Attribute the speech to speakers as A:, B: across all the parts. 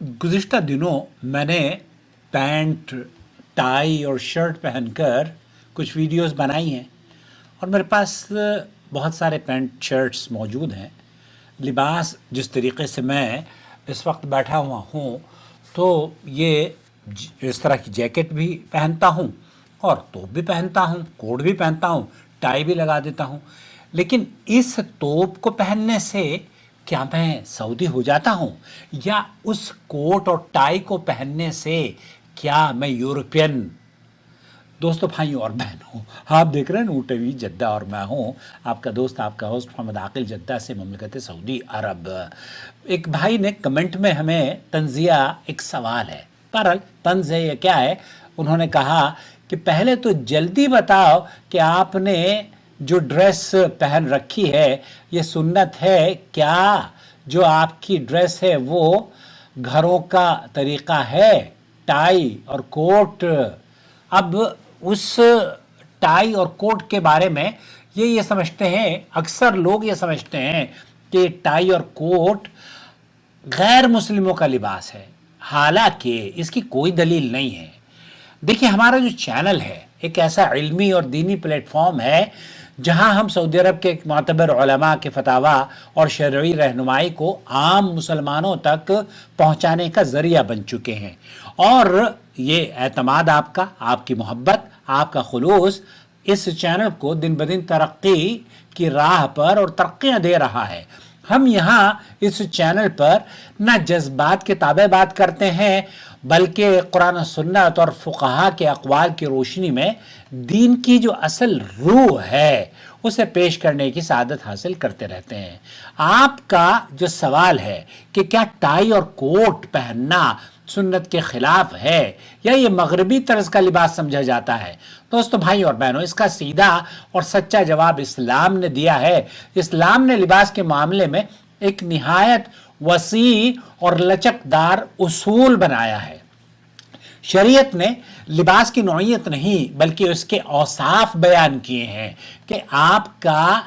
A: गुज़िश्ता दिनों मैंने pant, tie और शर्ट पहनकर कुछ वीडियोस बनाई हैं और मेरे पास बहुत सारे पैंट शर्ट्स मौजूद हैं। लिबास जिस तरीक़े से मैं इस वक्त बैठा हुआ हूँ तो ये इस तरह की जैकेट भी पहनता हूँ और तोप भी पहनता हूँ, कोट भी पहनता हूँ, टाई भी लगा देता हूँ। लेकिन इस तोप को पहनने से क्या मैं सऊदी हो जाता हूँ, या उस कोट और टाई को पहनने से क्या मैं यूरोपियन? दोस्तों, भाइयों और बहनों, आप देख रहे हैं नूर टीवी जद्दा और मैं हूँ आपका दोस्त, आपका होस्ट मोहम्मद आकिल, जद्दा से, ममलकत सऊदी अरब। एक भाई ने कमेंट में हमें तंजिया, एक सवाल है, बहरहाल तंज है या क्या है, उन्होंने कहा कि पहले तो जल्दी बताओ कि आपने जो ड्रेस पहन रखी है ये सुन्नत है क्या? जो आपकी ड्रेस है वो घरों का तरीक़ा है, टाई और कोट। अब उस टाई और कोट के बारे में ये समझते हैं, अक्सर लोग ये समझते हैं कि टाई और कोट गैर मुस्लिमों का लिबास है, हालांकि इसकी कोई दलील नहीं है। देखिए, हमारा जो चैनल है एक ऐसा इल्मी और दीनी प्लेटफॉर्म है जहां हम सऊदी अरब के मातबर उलमा के फतावा और शरई रहनुमाई को आम मुसलमानों तक पहुंचाने का ज़रिया बन चुके हैं, और ये एतमाद आपका, आपकी मोहब्बत, आपका खुलूस इस चैनल को दिन ब दिन तरक्की की राह पर और तरक्कियाँ दे रहा है। हम यहाँ इस चैनल पर न जज्बात के ताबे बात करते हैं, बल्कि कुरान सुन्नत और फुक़हा के अक़वाल की रोशनी में दीन की जो असल रूह है उसे पेश करने की सआदत हासिल करते रहते हैं। आपका जो सवाल है कि क्या टाई और कोट पहनना सुन्नत के खिलाफ है या ये मगरबी तर्ज का लिबास समझा जाता है, दोस्तों, भाई और बहनों, इसका सीधा और सच्चा जवाब इस्लाम ने दिया है। इस्लाम ने लिबास के मामले में एक निहायत वसी और लचकदार उसूल बनाया है। शरीयत ने लिबास की नौइयत नहीं बल्कि उसके औसाफ बयान किए हैं कि आपका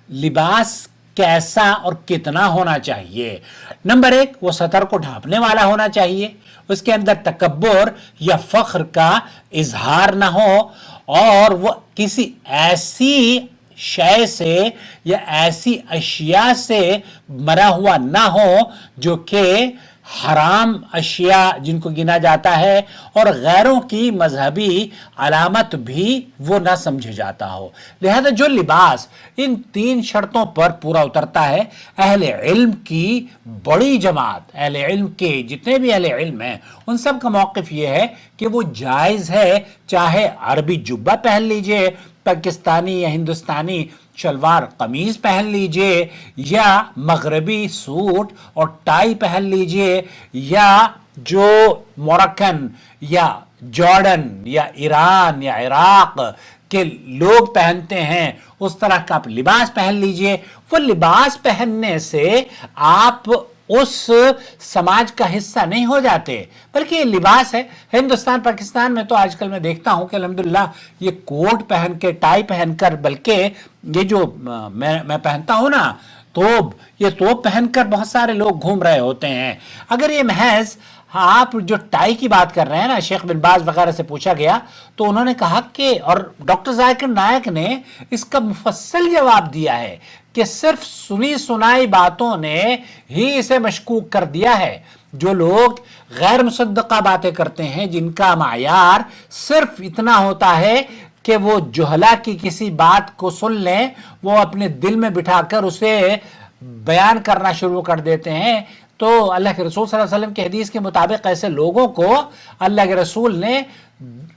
A: लिबास कैसा और कितना होना चाहिए। नंबर 1, वो सतर को ढांपने वाला होना चाहिए, उसके अंदर तकब्बुर या फख्र का इजहार ना हो, और वो किसी ऐसी शय से या ऐसी अशिया से मरा हुआ ना हो जो कि हराम अशिया जिनको गिना जाता है, और गैरों की मजहबी अलामत भी वो ना समझे जाता हो। लिहाजा जो लिबास इन 3 शर्तों पर पूरा उतरता है, अहले इल्म की बड़ी जमात, अहले इल्म के जितने भी अहले इल्म हैं, उन सब का मौक़िफ़ ये है कि वो जायज़ है, चाहे अरबी जुब्बा पहन लीजिए, पाकिस्तानी या हिंदुस्तानी शलवार कमीज पहन लीजिए, या मगरबी सूट और टाई पहन लीजिए, या जो मोरक्कन या जॉर्डन या ईरान या इराक के लोग पहनते हैं उस तरह का आप लिबास पहन लीजिए। वो लिबास पहनने से आप उस समाज का हिस्सा नहीं हो जाते, बल्कि ये लिबास है। हिंदुस्तान पाकिस्तान में तो आजकल मैं देखता हूं कि अल्हम्दुलिल्लाह ये कोट पहन के, टाई पहनकर, बल्कि ये जो मैं पहनता हूं ना तोप, ये तोप पहनकर बहुत सारे लोग घूम रहे होते हैं। अगर ये महज आप जो टाई की बात कर रहे हैं ना, शेख बिन बाज वगैरह से पूछा गया तो उन्होंने कहा कि, और डॉक्टर जाकिर नायक ने इसका मुफस्सल जवाब दिया है कि सिर्फ सुनी सुनाई बातों ने ही इसे मशकूक कर दिया है। जो लोग गैर मुसद्दक़ा बातें करते हैं, जिनका मायार सिर्फ इतना होता है कि वो जुहला की किसी बात को सुन लें, वो अपने दिल में बिठाकर उसे बयान करना शुरू कर देते हैं, तो अल्लाह के रसूल सल्लल्लाहु अलैहि वसल्लम की हदीस के मुताबिक ऐसे लोगों को अल्लाह के रसूल ने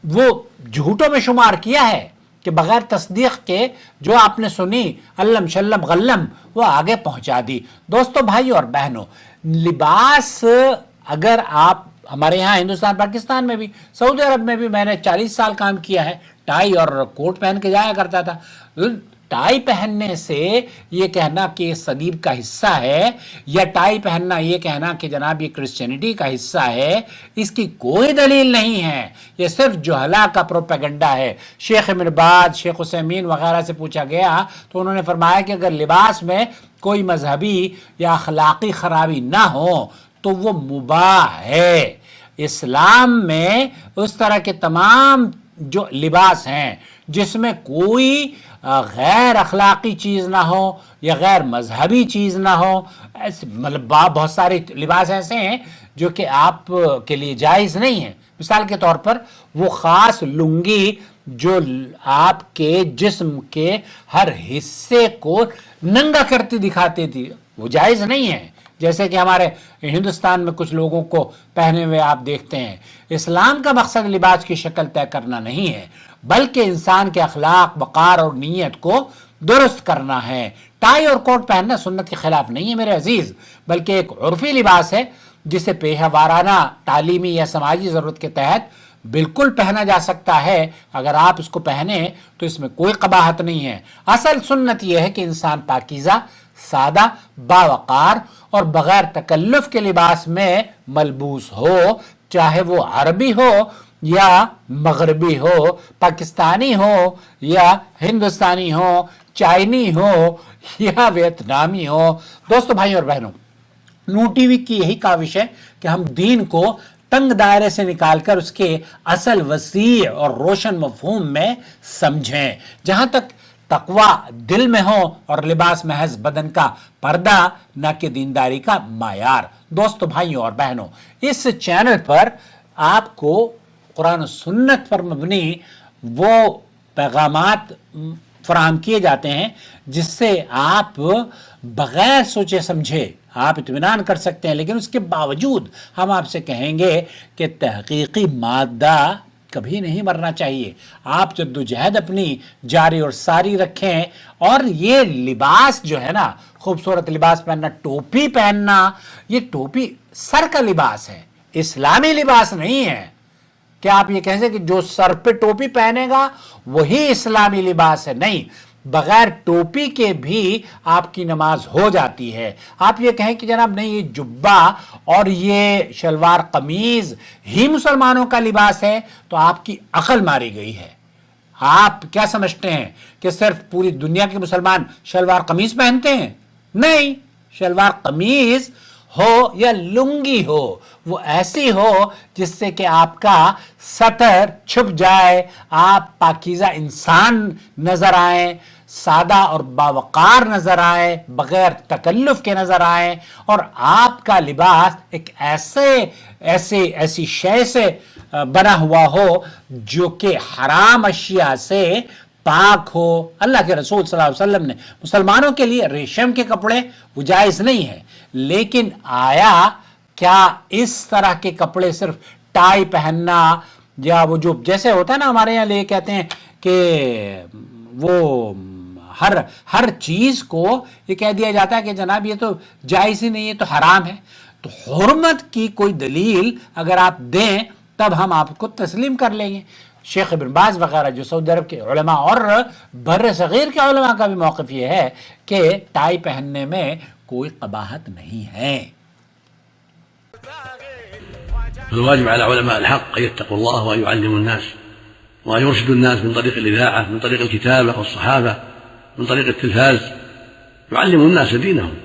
A: वो झूठों में शुमार किया है कि बगैर तस्दीक के जो आपने सुनी अल्लम शल्लम गल्लम वो आगे पहुंचा दी। दोस्तों, भाई और बहनों, लिबास अगर आप, हमारे यहाँ हिंदुस्तान पाकिस्तान में भी, सऊदी अरब में भी मैंने 40 साल काम किया है, टाई और कोट पहन के जाया करता था। टाई पहनने से ये कहना कि सलीब का हिस्सा है, या टाई पहनना ये कहना कि जनाब ये क्रिश्चियनिटी का हिस्सा है, इसकी कोई दलील नहीं है। ये सिर्फ जुहला का प्रोपेगेंडा है। शेख इब्न बाज, शेख उसैमीन वगैरह से पूछा गया तो उन्होंने फरमाया कि अगर लिबास में कोई मजहबी या अखलाकी खराबी ना हो تو وہ مباح ہے۔ اسلام میں اس طرح کے تمام جو لباس ہیں جس میں کوئی غیر اخلاقی چیز نہ ہو یا غیر مذہبی چیز نہ ہو، ایسے مطلب بہت سارے لباس ایسے ہیں جو کہ آپ کے لیے جائز نہیں ہیں۔ مثال کے طور پر وہ خاص لنگی جو آپ کے جسم کے ہر حصے کو ننگا کرتی دکھاتی تھی، وہ جائز نہیں ہے، جیسے کہ ہمارے ہندوستان میں کچھ لوگوں کو پہنے ہوئے آپ دیکھتے ہیں۔ اسلام کا مقصد لباس کی شکل طے کرنا نہیں ہے، بلکہ انسان کے اخلاق، وقار اور نیت کو درست کرنا ہے۔ ٹائی اور کوٹ پہننا سنت کے خلاف نہیں ہے میرے عزیز، بلکہ ایک عرفی لباس ہے جسے پیشہ وارانہ، تعلیمی یا سماجی ضرورت کے تحت بالکل پہنا جا سکتا ہے۔ اگر آپ اس کو پہنیں تو اس میں کوئی قباحت نہیں ہے۔ اصل سنت یہ ہے کہ انسان پاکیزہ، سادہ، باوقار اور بغیر تکلف کے لباس میں ملبوس ہو، چاہے وہ عربی ہو یا مغربی ہو، پاکستانی ہو یا ہندوستانی ہو، چائنی ہو یا ویتنامی ہو۔ دوستو، بھائی اور بہنوں، نور ٹی وی کی یہی کاوش ہے کہ ہم دین کو تنگ دائرے سے نکال کر اس کے اصل وسیع اور روشن مفہوم میں سمجھیں، جہاں تک تقوی دل میں ہو اور لباس محض بدن کا پردہ نہ کہ دینداری کا معیار۔ دوستو، بھائیوں اور بہنوں، اس چینل پر آپ کو قرآن و سنت پر مبنی وہ پیغامات فراہم کیے جاتے ہیں جس سے آپ بغیر سوچے سمجھے آپ اطمینان کر سکتے ہیں، لیکن اس کے باوجود ہم آپ سے کہیں گے کہ تحقیقی مادہ کبھی نہیں مرنا چاہیے۔ آپ جدوجہد اپنی جاری اور ساری رکھیں، اور یہ لباس جو ہے نا، خوبصورت لباس پہننا، ٹوپی پہننا، یہ ٹوپی سر کا لباس ہے، اسلامی لباس نہیں ہے۔ کیا آپ یہ کہیں کہ جو سر پہ ٹوپی پہنے گا وہی اسلامی لباس ہے؟ نہیں، بغیر ٹوپی کے بھی آپ کی نماز ہو جاتی ہے۔ آپ یہ کہیں کہ جناب نہیں، یہ جبہ اور یہ شلوار قمیض ہی مسلمانوں کا لباس ہے، تو آپ کی عقل ماری گئی ہے۔ آپ کیا سمجھتے ہیں کہ صرف پوری دنیا کے مسلمان شلوار قمیض پہنتے ہیں؟ نہیں، شلوار قمیض ہو یا لنگی ہو، وہ ایسی ہو جس سے کہ آپ کا سطر چھپ جائے، آپ پاکیزہ انسان نظر آئیں، سادہ اور باوقار نظر آئیں، بغیر تکلف کے نظر آئیں، اور آپ کا لباس ایک ایسی شے سے بنا ہوا ہو جو کہ حرام اشیاء سے پاک ہو۔ اللہ کے رسول صلی اللہ علیہ وسلم نے مسلمانوں کے لیے ریشم کے کپڑے وہ جائز نہیں ہیں، لیکن آیا کیا اس طرح کے کپڑے صرف ٹائی پہننا یا وہ جو جیسے ہوتا ہے نا ہمارے یہاں لے کہتے ہیں کہ وہ ہر چیز کو یہ کہہ دیا جاتا ہے کہ جناب یہ تو جائز ہی نہیں ہے، تو حرام ہے؟ تو حرمت کی کوئی دلیل اگر آپ دیں تب ہم آپ کو تسلیم کر لیں گے۔ شیخ ابن باز وغیرہ جو سعودی عرب کے علماء اور بر صغیر کے علماء کا بھی موقف یہ ہے کہ ٹائی پہننے میں کوئی قباحت نہیں ہے۔
B: فالواجب على علماء الحق أن يتقوا الله وأن يعلموا الناس وأن يرشدوا الناس من طريق الإذاعة، من طريق الكتابة والصحافة، من طريق التلفاز، يعلموا الناس دينهم